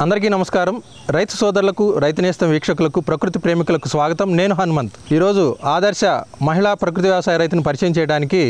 అందరికీ నమస్కారం. రైతు సోదరులకు, రైతు నేస్తం వీక్షకులకు, ప్రకృతి ప్రేమికులకు స్వాగతం. నేను హనుమంత్. ఈరోజు ఆదర్శ మహిళా ప్రకృతి వ్యవసాయ రైతును పరిచయం చేయడానికి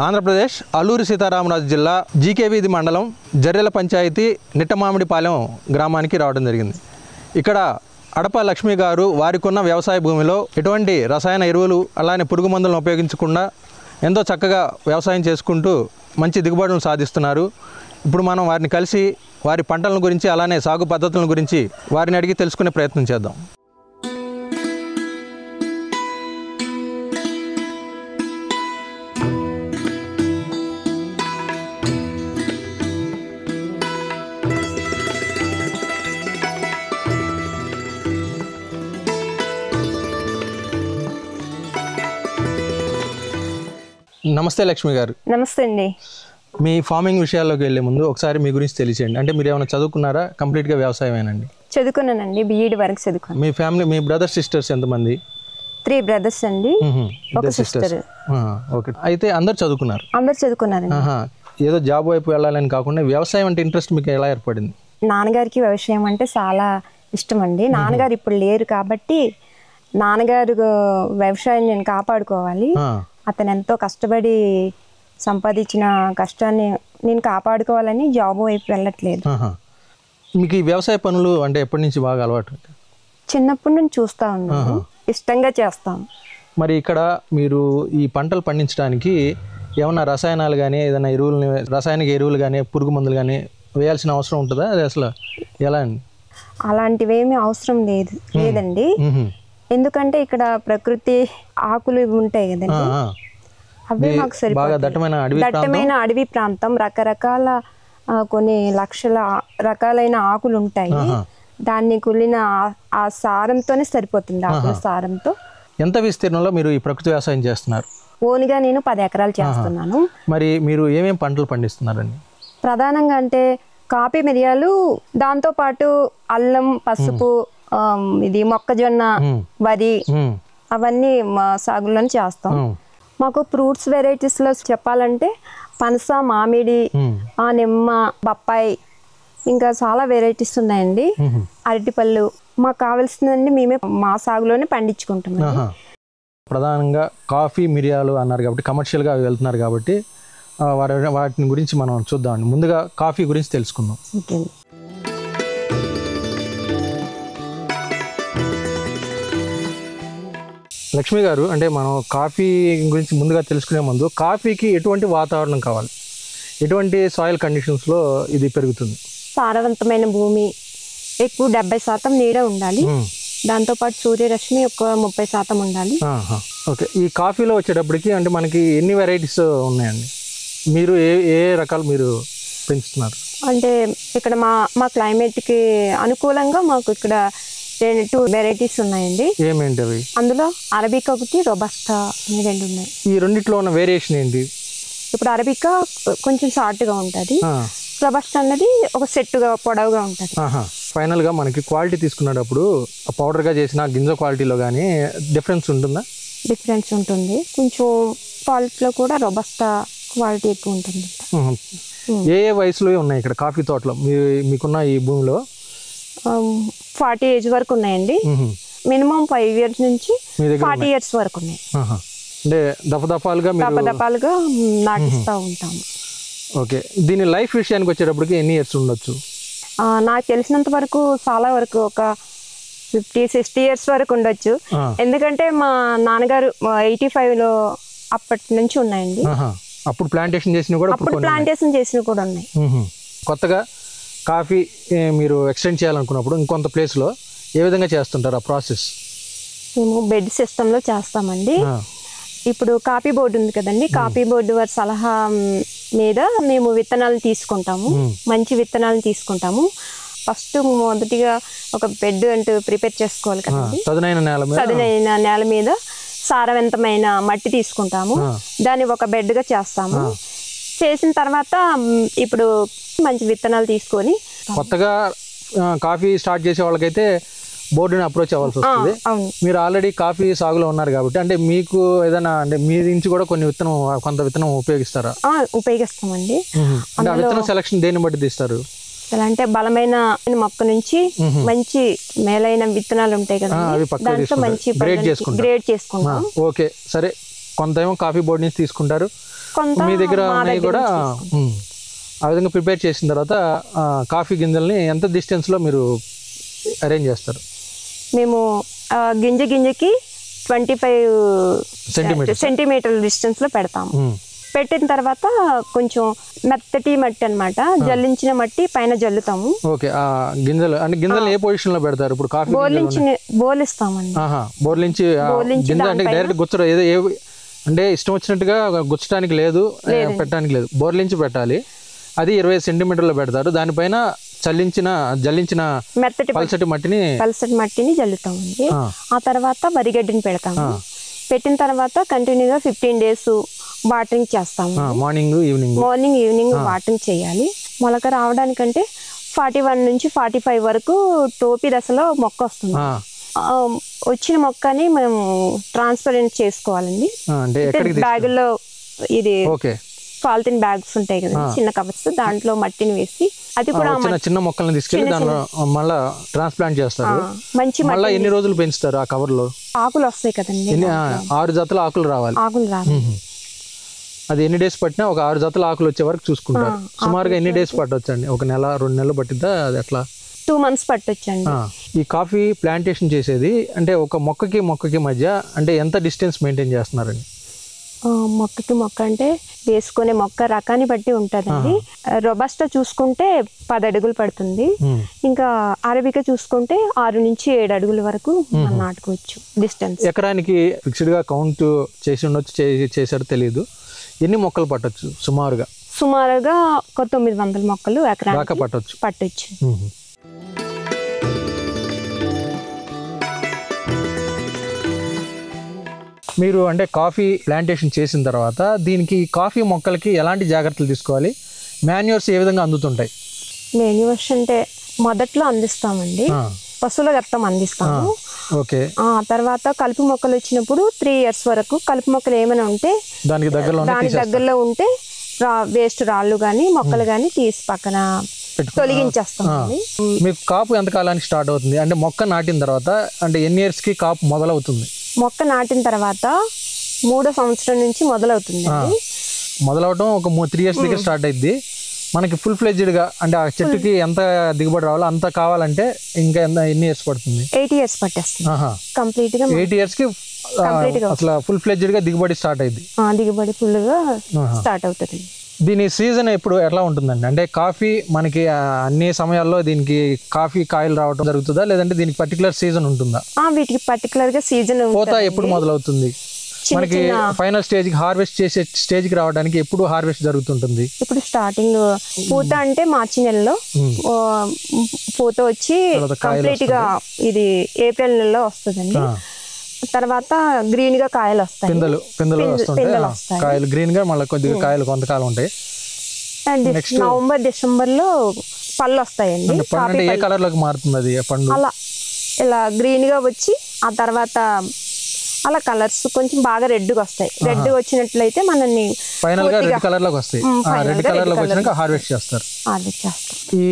ఆంధ్రప్రదేశ్ అల్లూరి సీతారామరాజు జిల్లా జీకేవీధి మండలం జర్రెల పంచాయతీ నిట్టమామిడిపాలెం గ్రామానికి రావడం జరిగింది. ఇక్కడ అడప లక్ష్మి గారు వారికున్న వ్యవసాయ భూమిలో ఎటువంటి రసాయన ఎరువులు అలానే పురుగు మందులను ఉపయోగించకుండా ఎంతో చక్కగా వ్యవసాయం చేసుకుంటూ మంచి దిగుబడులను సాధిస్తున్నారు. ఇప్పుడు మనం వారిని కలిసి వారి పంటల గురించి అలానే సాగు పద్ధతుల గురించి వారిని అడిగి తెలుసుకునే ప్రయత్నం చేద్దాం. నమస్తే లక్ష్మి గారు. నమస్తే అండి. మీ ఫార్మింగ్ విషయాల్లోకి వెళ్ళే ముందు ఒకసారి మీ గురించి తెలియచేయండి. అంటే మీరు ఏమైనా చదువుకున్నారా? కంప్లీట్గా వ్యవసాయమేనండి? చదువుకున్నానండి, బీఈడి వరకు చదువుకున్నాను. మీ ఫ్యామిలీ, మీ బ్రదర్స్ సిస్టర్స్ ఎంతమంది? 3 బ్రదర్స్ అండి, ఒక సిస్టర్. ఓకే. అయితే అందరు చదువుకున్నారు? అందరు చదువుకున్నారండి. ఏదో జాబ్ వైపు వెళ్ళాలని కాకుండా వ్యవసాయం అంటే ఇంట్రెస్ట్ మీకు ఎలా ఏర్పడింది? నాన్నగారికి వ్యవసాయం అంటే చాలా ఇష్టం అండి. నాన్నగారు ఇప్పుడు లేరు కాబట్టి నాన్నగారు వ్యవసాయం నేను కాపాడుకోవాలి, అతను ఎంతో కష్టపడి సంపాదించిన కష్టాన్ని నేను కాపాడుకోవాలని జాబ్ వైపు వెళ్ళట్లేదు. మీకు ఈ వ్యవసాయ పనులు అంటే ఎప్పటి నుంచి బాగా అలవాటు? చిన్నప్పటి నుంచి చూస్తూ ఉన్నాను, ఇష్టంగా చేస్తాం. మరి ఇక్కడ మీరు ఈ పంటలు పండించడానికి ఏమన్నా రసాయనాలు కానీ ఏదైనా ఎరువులు, రాసాయనిక ఎరువులు కానీ పురుగు మందులు కానీ వేయాల్సిన అవసరం ఉంటుందా? అది అసలు ఎలా అండి? అలాంటివేమీ అవసరం లేదండి. ఎందుకంటే ఇక్కడ ప్రకృతి ఆకులు ఉంటాయి కదండి, అవే మాకు సరిపోతాయి. దట్టమైన అడవి ప్రాంతం, రకరకాల కొన్ని లక్షల రకాలైన ఆకులు ఉంటాయి. దాన్ని కుళ్ళిన ఆ సారంతోనే సరిపోతుంది, ఆకుల సారంతో. ఎంత విస్తీర్ణంలో మీరు ఈ ప్రకృతి వ్యవసాయం చేస్తున్నారు? ఓన్గా నేను 10 ఎకరాలు చేస్తున్నాను. మరి మీరు ఏమేమి పంటలు పండిస్తున్నారండి? ప్రధానంగా అంటే కాఫీ, మిరియాలు, దాంతో పాటు అల్లం, పసుపు, ఇది మొక్కజొన్న, వరి, అవన్నీ మా సాగులను చేస్తాం. మాకు ఫ్రూట్స్ వెరైటీస్లో చెప్పాలంటే పనస, మామిడి, నిమ్మ, బొప్పాయి, ఇంకా చాలా వెరైటీస్ ఉన్నాయండి. అరటిపళ్ళు మాకు కావాల్సిందండి మేమే మా సాగులోనే పండించుకుంటాం. ప్రధానంగా కాఫీ, మిరియాలు అన్నారు కాబట్టి కమర్షియల్గా అవి వెళ్తున్నారు కాబట్టి వాటిని గురించి మనం చూద్దామండి. ముందుగా కాఫీ గురించి తెలుసుకుందాం. ఓకే. లక్ష్మి గారు, అంటే మనం కాఫీ గురించి ముందుగా తెలుసుకునే ముందు కాఫీకి ఎటువంటి వాతావరణం కావాలి, ఎటువంటి సాయిల్ కండిషన్స్లో ఇది పెరుగుతుంది? సారవంతమైన భూమి, ఎక్కువ 70% నీడ ఉండాలి, దాంతోపాటు సూర్యరశ్మి ఒక 30% ఉండాలి. ఓకే. ఈ కాఫీలో వచ్చేటప్పటికి అంటే మనకి ఎన్ని వెరైటీస్ ఉన్నాయండి? మీరు ఏ రకాలు మీరు పెంచుతున్నారు? అంటే ఇక్కడ మా క్లైమేట్కి అనుకూలంగా మాకు ఇక్కడ 2 వెరైటీస్ ఉన్నాయండి. ఏమేంటి అవి? అందులో అరబికా ఒకటి, రొబస్టా అని 2 ఉన్నాయి. ఈ రెండిట్లో ఉన్న వేరియేషన్ ఏంటి? ఇప్పుడు అరబికా కొంచెం షార్ట్గా ఉంటుంది, రొబస్టా అన్నది ఒక సెట్గా పొడవుగా ఉంటుంది. ఫైనల్గా మనకి క్వాలిటీ తీసుకునేటప్పుడు పౌడర్గా చేసిన గింజ క్వాలిటీలో కానీ డిఫరెన్స్ ఉంటుందా? డిఫరెన్స్ ఉంటుంది. కొంచెం క్వాలిటీలో కూడా రొబస్టా క్వాలిటీ ఎక్కువ ఉంటుంది. ఏ వయసులో ఉన్నాయి ఇక్కడ కాఫీ తోటలో మీకున్న ఈ భూమిలో? 40 ఏజ్ వరకు ఉన్నాయండి. మినిమం 5 years నుంచి 40 years వరకు ఉన్నాయి. అంటే దఫదఫాలుగా నాటిస్తూ ఉంటాము. ఓకే. దీని లైఫ్ విషయానికి వచ్చేటప్పటికి ఎన్ని ఇయర్స్ ఉండొచ్చు? నాకు తెలిసినంత వరకు చాలా వరకు ఒక 50-60 years వరకు ఉండొచ్చు. ఎందుకంటే మా నాన్నగారు 85లో అప్పటి నుంచి ఉన్నాయండి. అప్పుడు ప్లాంటేషన్ చేసినవి కూడా ఉన్నాయి. కొత్తగా కాఫీ మీరు ఎక్స్టెండ్ చేయాలనుకున్నప్పుడు ఇంకొంత ప్లేస్లో ఏ విధంగా చేస్తుంటారు ఆ ప్రాసెస్? మేము బెడ్ సిస్టంలో చేస్తామండి. ఇప్పుడు కాఫీ బోర్డు ఉంది కదండి, కాఫీ బోర్డు వారి సలహా మీద మేము విత్తనాలను తీసుకుంటాము, మంచి విత్తనాలను తీసుకుంటాము. ఫస్ట్ మొదటిగా ఒక బెడ్ అంటూ ప్రిపేర్ చేసుకోవాలి కదండి. చదునైన నేల మీద సారవంతమైన మట్టి తీసుకుంటాము, దాన్ని ఒక బెడ్గా చేస్తాము. చేసిన తర్వాత ఇప్పుడు మంచి విత్తనాలు తీసుకొని, కొత్తగా కాఫీ స్టార్ట్ చేసే వాళ్ళకైతే బోర్డుని అప్రోచ్ అవ్వాల్సి వస్తుంది. మీరు ఆల్రెడీ కాఫీ సాగులో ఉన్నారు కాబట్టి అంటే మీకు ఏదైనా అంటే మీ నుంచి కూడా కొంత విత్తనం ఉపయోగిస్తారా? ఉపయోగిస్తామండి. అంటే ఆ విత్తనం సెలక్షన్ దేన్ని బట్టి తీస్తారు? ఎలా అంటే బలమైన మొక్క నుంచి మంచి మేలైన విత్తనాలు ఉంటాయి కదా, దాంట్లో మంచి గ్రేడ్ చేసుకుంటాం. ఓకే, సరే. కొంత కాఫీ బోర్డ్ నుంచి తీసుకుంటారు, మీ దగ్గర ఉన్నాయి కూడా. ఆ విధంగా ప్రిపేర్ చేసిన తర్వాత కాఫీ గింజల్ని ఎంత డిస్టెన్స్లో మీరు అరేంజ్ చేస్తారు? మేము గింజకి 25 సెంటీమీటర్ల డిస్టెన్స్లో పెడతాము. పెట్టిన తర్వాత కొంచెం మెత్తటి మట్టి అన్నమాట, జల్లించిన మట్టి పైన జల్లుతాము. ఓకే, గింజలు అంటే గింజలు ఏ పొజిషన్ లో పెడతారు? ఇప్పుడు కాఫీ బోర్లిస్తామండి. బోర్లించి గింజ అంటే డైరెక్ట్ గుచ్చడం ఏదో అంటే ఇష్టం వచ్చినట్టుగా గుచ్చడానికి లేదు, పెట్టడానికి లేదు, బోర్లించి పెట్టాలి. అది 20 సెంటీమీటర్లో పెడతారు. దానిపైన జల్లించిన పల్సటి మట్టిని జల్లుతామండి. ఆ తర్వాత వరిగడ్డిని పెడతాము. పెట్టిన తర్వాత కంటిన్యూగా 15 days వాటరింగ్ చేస్తాము. మార్నింగ్ ఈవినింగ్ వాటరింగ్ చేయాలి. మొలక రావడానికంటే 41 నుంచి 45 వరకు టోపీ దశలో మొక్క వస్తుంది. వచ్చిన మొక్కని మేము ట్రాన్స్పరెంట్ చేసుకోవాలండి. బ్యాగుల్లో ఇది పాలిథిన్ బ్యాగ్స్ ఉంటాయి కదా, చిన్న కవర్స్, దాంట్లో మట్టిని వేసి అది కూడా చిన్న మొక్కలను తీసుకెళ్ళి దానిలో మళ్ళీ ట్రాన్స్ప్లాంట్ చేస్తారు. మంచి మళ్ళీ ఎన్ని రోజులు పెంచుతారు ఆ కవర్ లో? ఆకులు వస్తాయి కదండి, 6 జతల ఆకులు రావాలి. అది ఎన్ని డేస్ పట్టినా ఒక 6 జతల ఆకులు వచ్చే వరకు చూసుకుంటారు. సుమారుగా ఎన్ని డేస్ పట్టొచ్చండి? 1 నెల 2 నెలలు పట్టిద్దా? అది ఎట్లా? 2 months పట్టొచ్చండి. ఈ కాఫీ ప్లాంటేషన్ చేసేది అంటే ఒక మొక్కకి మధ్య అంటే ఎంత డిస్టెన్స్ మెయింటైన్ చేస్తున్నారండి? మొక్కకి మొక్క అంటే వేసుకునే మొక్క రకాన్ని బట్టి ఉంటుందండి. రొబస్టా చూసుకుంటే 10 అడుగులు పడుతుంది. ఇంకా అరబికా చూసుకుంటే 6 నుంచి 7 అడుగుల వరకు మనం నాటుకోవచ్చు డిస్టెన్స్. ఎకరానికి ఫిక్స్డ్ గా కౌంట్ చేసి ఉండొచ్చు, చేశారు తెలియదు. ఎన్ని మొక్కలు పట్టొచ్చు సుమారుగా? ఒక 900 మొక్కలు ఎకరానికి పట్టొచ్చు. మీరు అంటే కాఫీ ప్లాంటేషన్ చేసిన తర్వాత దీనికి కాఫీ మొక్కలకి ఎలాంటి జాగ్రత్తలు తీసుకోవాలి? మాన్యూర్స్ ఏ విధంగా అందుతుంటాయి? మాన్యూర్స్ అంటే మొదట్లో అందిస్తామండి, పశువుల గత్తం అందిస్తాము. ఓకే. తర్వాత కలుపు మొక్కలు వచ్చినప్పుడు 3 years వరకు కలుపు మొక్కలు ఏమైనా ఉంటే దాని దగ్గరలో ఉంటే వేస్ట్ రాళ్ళు కానీ మొక్కలు కానీ తీసి పక్కన తొలగించేస్తామండి. మీకు కాపు ఎంత కాలానికి స్టార్ట్ అవుతుంది? అంటే మొక్క నాటిన తర్వాత అంటే ఎన్ని ఇయర్స్ కి కాపు మొదలవుతుంది? మొక్క నాటిన తర్వాత 3వ సంవత్సరం నుంచి మొదలవటం ఒక 3 years దగ్గర స్టార్ట్ అయింది. మనకి ఫుల్ ఫ్లెడ్జ్డ్ గా అంటే ఆ చెట్టుకి ఎంత దిగుబడి రావాలో అంత కావాలంటే ఇంకా ఎన్ని ఇయర్స్ పడుతుంది? 8 years పట్టేస్తుంది కంప్లీట్ గా. 8 years కి అసలు ఫుల్ ఫ్లెడ్జ్డ్ గా దిగుబడి స్టార్ట్ అయింది. దిగుబడి ఫుల్ గా స్టార్ట్ అవుతుంది. దీని సీజన్ ఎప్పుడు ఎట్లా ఉంటుందండి? అంటే కాఫీ మనకి అన్ని సమయాల్లో దీనికి కాఫీ కాయలు రావడం జరుగుతుందా, లేదంటే దీనికి పర్టికులర్ సీజన్ ఉంటుందా? వీటికి పర్టికులర్ గా సీజన్. పూత ఎప్పుడు మొదలవుతుంది మనకి? ఫైనల్ స్టేజ్ కి హార్వెస్ట్ చేసే స్టేజ్ కి రావడానికి ఎప్పుడు హార్వెస్ట్ జరుగుతుంటుంది? ఇప్పుడు స్టార్టింగ్ పూత అంటే మార్చి నెలలో పూత వచ్చి కంప్లీట్ గా ఇది ఏప్రిల్ నెలలో వస్తుందండి. తర్వాత గ్రీన్ గా కాయలు వస్తాయి, పిందెలు వస్తాయి, కాయలు గ్రీన్ గా మళ్ళీ కొద్దిగా కాయలు కొంతకాలం ఉంటాయి. నవంబర్ డిసెంబర్ లో పళ్ళు వస్తాయండి. ఏ కలర్ లోకి మారుతుంది అది పండు? అలా ఇలా గ్రీన్ గా వచ్చి ఆ తర్వాత అలా కలర్స్ కొంచెం బాగా రెడ్ గా వస్తాయి. రెడ్ గా వచ్చినట్లయితే మనల్ని ఫైనల్ గా రెడ్ కలర్ లోకి వస్తాయి. రెడ్ కలర్ లోకి వచ్చినాక హార్వెస్ట్ చేస్తారు. ఈ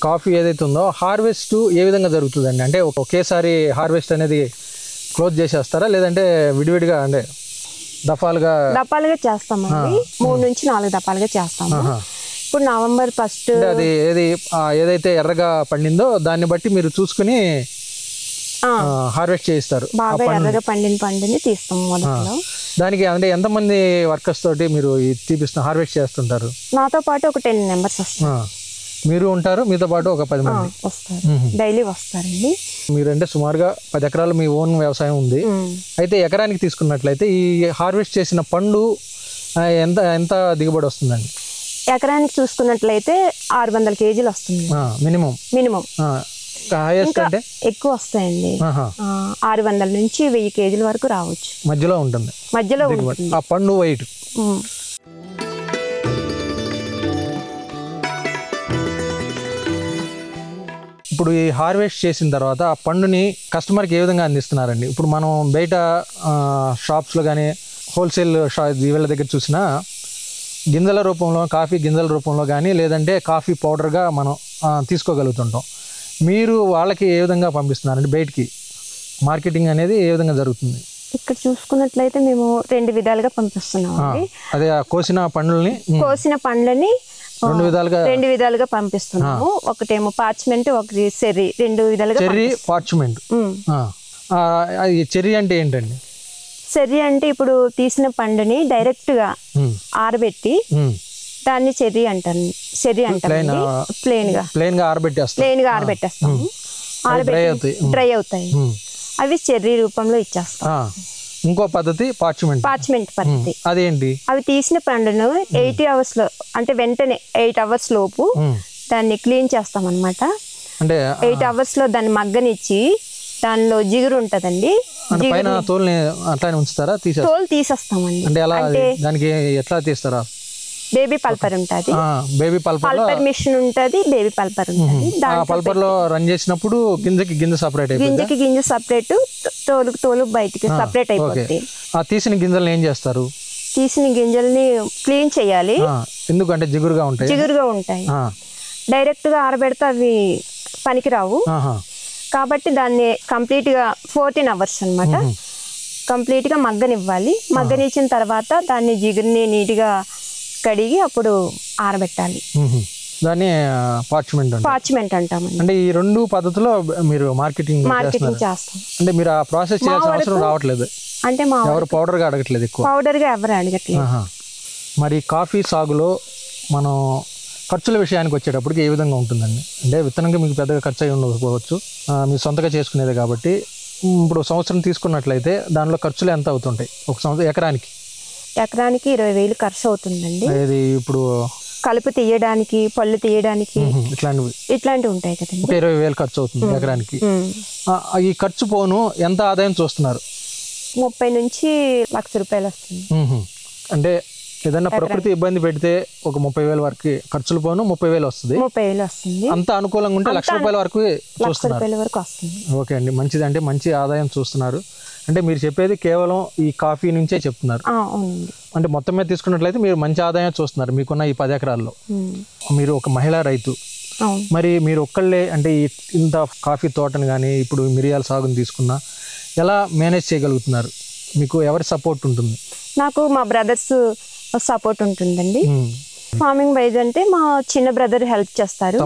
కాఫీ ఏదైతే ఉందో హార్వెస్ట్ ఏ విధంగా జరుగుతుందండి? అంటే ఒకేసారి హార్వెస్ట్ అనేది క్లోజ్ చేసేస్తారా, లేదంటే విడివిడిగా అంటే దఫాలుగా చేస్తామండి? 3 నుంచి 4 దఫాలుగా చేస్తాము. ఇప్పుడు నవంబర్ 1st అది ఏదైతే ఎర్రగా పండిందో దాన్ని బట్టి మీరు చూసుకుని హార్వెస్ట్ చేస్తారు. బాగా ఎర్రగా పండిని తీస్తాం మొదట్లో. దానికి అంటే ఎంతమంది వర్కర్స్ తోటి మీరు హార్వెస్ట్ చేస్తుంటారు? నాతో పాటు ఒక 10 members వస్తారు. మీరు ఉంటారు, మీతో పాటు ఒక 10 మంది వస్తారు, డైలీ వస్తారండి. మీరంటే సుమారుగా 10 ఎకరాలు మీ ఓన్ వ్యవసాయం ఉంది. అయితే ఎకరానికి తీసుకున్నట్లయితే ఈ హార్వెస్ట్ చేసిన పండు ఎంత దిగుబడి వస్తుందండి? ఎకరానికి చూసుకున్నట్లయితే 600 kgs వస్తుంది మినిమం. హైయెస్ట్ అంటే ఎక్కువ వస్తాయండి, 600 నుంచి 1000 kgs వరకు రావచ్చు. మధ్యలో ఉంటుంది ఆ పండు వెయిట్. ఇప్పుడు ఈ హార్వెస్ట్ చేసిన తర్వాత ఆ పండుని కస్టమర్కి ఏ విధంగా అందిస్తున్నారండి? ఇప్పుడు మనం బయట షాప్స్లో కానీ హోల్సేల్ వీళ్ళ దగ్గర చూసినా గింజల రూపంలో, కాఫీ గింజల రూపంలో కానీ లేదంటే కాఫీ పౌడర్గా మనం తీసుకోగలుగుతుంటాం. మీరు వాళ్ళకి ఏ విధంగా పంపిస్తున్నారండి బయటికి? మార్కెటింగ్ అనేది ఏ విధంగా జరుగుతుంది? ఇక్కడ చూసుకున్నట్లయితే మేము 2 విధాలుగా పంపిస్తున్నామండి. అదే కోసిన పండ్లని 2 విధాలుగా పంపిస్తున్నాము. ఒకటేమో పార్చ్మెంట్, ఒకటి చెర్రీ, 2 విధాలుగా. Cherry, parchment. చెర్రీ అంటే ఏంటండి? చెర్రీ అంటే ఇప్పుడు తీసిన పండుని డైరెక్ట్గా ఆరబెట్టి దాన్ని చెర్రీ అంటారు. చెర్రీ అంటారు. ప్లెయిన్ గా ఆరబెట్టేస్తాము. డ్రై అవుతాయి. అవి చెర్రీ రూపంలో ఇచ్చేస్తాం. ఇంకో పద్ధతి పార్చ్మెంట్ పద్ధతి. అదేంటి? అవి తీసిన పండును 80 hours లో, అంటే వెంటనే 8 hours లోపు దాన్ని క్లీన్ చేస్తాం అన్నమాట. అంటే 8 hours లో దాన్ని మగ్గనిచ్చి దానిలో జిగురు ఉంటదండి. అట్లానే ఉంచుతారా? తోలు తీసేస్తామండి. అంటే ఎలా, దానికి ఎట్లా తీస్తారా? బేబీ పల్పర్ ఉంటుంది. బేబీ పల్పర్ మిషన్ ఉంటుంది. బేబీ పల్పర్ ఉంటుంది. పల్పర్ లో రన్ చేసినప్పుడు గింజకి గింజ సపరేట్, తోలు బయటికి సపరేట్ అయిపోతుంది. ఆ తీసిన గింజలను ఏం చేస్తారు? తీసిన గింజల్ని క్లీన్ చేయాలి. ఎందుకంటే జిగురుగా ఉంటాయి. డైరెక్ట్ గా ఆరబెడితే అవి పనికిరావు. కాబట్టి దాన్ని కంప్లీట్ గా 14 hours అన్నమాట కంప్లీట్ గా మగ్గనివ్వాలి. మగ్గనిచ్చిన తర్వాత దాన్ని జిగురుని నీట్ గా కడిగి అప్పుడు ఆరబెట్టాలి. దాన్ని పార్చ్మెంట్ అంటాం. అంటే ఈ 2 పద్ధతిలో మీరు మార్కెటింగ్ చేస్తాం. అంటే మీరు ఆ ప్రాసెస్ చేయాల్సిన అవసరం రావట్లేదు. అంటే ఎవరు పౌడర్ గా అడగట్లేదు, ఎక్కువ పౌడర్ గా ఎవరు అడగట్లేదు. మరి కాఫీ సాగులో మనం ఖర్చుల విషయానికి వచ్చేటప్పటికి ఏ విధంగా ఉంటుందండి? అంటే విత్తనంగా మీకు పెద్దగా ఖర్చు అయి ఉండకపోవచ్చు, మీరు సొంతగా చేసుకునేదే కాబట్టి. ఇప్పుడు సంవత్సరం తీసుకున్నట్లయితే దానిలో ఖర్చులు ఎంత అవుతుంటాయి? ఒక సంవత్సరం ఎకరానికి 20,000 ఖర్చు అవుతుందండి. ఇప్పుడు కలుపు తీయడానికి, పళ్ళు తీయడానికి ఇట్లాంటివి ఉంటాయి కదండి. 20,000 ఖర్చు అవుతుంది ఎకరానికి. ఈ ఖర్చు పోను ఎంత ఆదాయం చూస్తున్నారు? 30 నుంచి ₹1,00,000 వస్తుంది. అంటే ఏదన్నా ప్రకృతి ఇబ్బంది పెడితే ఒక 30,000 వరకు ఖర్చులు పోను 30,000 వస్తుంది. అంత అనుకూలంగా ఉంటే ₹1,00,000 వరకు వస్తుంది. ఓకే అండి, మంచిది. అంటే మంచి ఆదాయం చూస్తున్నారు. అంటే మీరు చెప్పేది కేవలం ఈ కాఫీ నుంచే చెప్తున్నారు. అంటే మొత్తం మీద తీసుకున్నట్లయితే మీరు మంచి ఆదాయం చూస్తున్నారు మీకున్న ఈ 10 ఎకరాల్లో. మీరు ఒక మహిళా రైతు. మరి మీరు ఒక్కళ్ళే అంటే ఇంత కాఫీ తోటను కానీ ఇప్పుడు మిరియాల సాగుని తీసుకున్నా ఎలా మేనేజ్ చేయగలుగుతున్నారు? మీకు ఎవరి సపోర్ట్ ఉంటుంది? నాకు మా బ్రదర్స్ సపోర్ట్ ఉంటుందండి. ఫార్మింగ్ వైజ్ అంటే మా చిన్న బ్రదర్ హెల్ప్ చేస్తారు.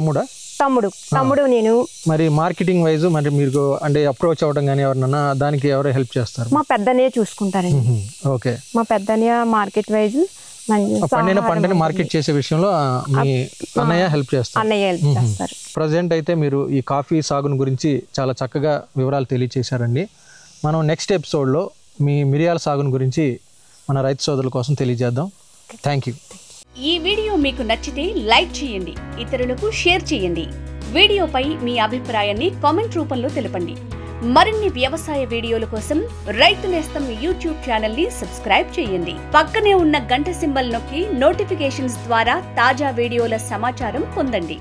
తమ్ముడు నేను. మరి మార్కెటింగ్ వైజ్ మరి మీరు అంటే అప్రోచ్ అవ్వడం కానీ ఎవరినన్నా దానికి ఎవరు హెల్ప్ చేస్తారు? మా పెద్దన్నయ్య చూసుకుంటారండి. ఓకే. మా పెద్దన్నయ్య మార్కెట్ వైజ్ పండిన పంటని మార్కెట్ చేసే విషయంలో మీ అన్నయ్య హెల్ప్ చేస్తారు. ప్రజెంట్ అయితే మీరు ఈ కాఫీ సాగుని గురించి చాలా చక్కగా వివరాలు తెలియచేశారండి. మనం నెక్స్ట్ ఎపిసోడ్లో మీ మిరియాల సాగుని గురించి మన రైతు సోదరుల కోసం తెలియజేద్దాం. Thank you. ఈ వీడియో మీకు నచ్చితే లైక్ చేయండి, ఇతరులకు షేర్ చేయండి. వీడియోపై మీ అభిప్రాయాన్ని కామెంట్ రూపంలో తెలపండి. మరిన్ని వ్యవసాయ వీడియోల కోసం రైతు నేస్తం యూట్యూబ్ ఛానల్ ని సబ్స్క్రైబ్ చేయండి. పక్కనే ఉన్న గంట సింబల్ నొక్కి నోటిఫికేషన్స్ ద్వారా తాజా వీడియోల సమాచారం పొందండి.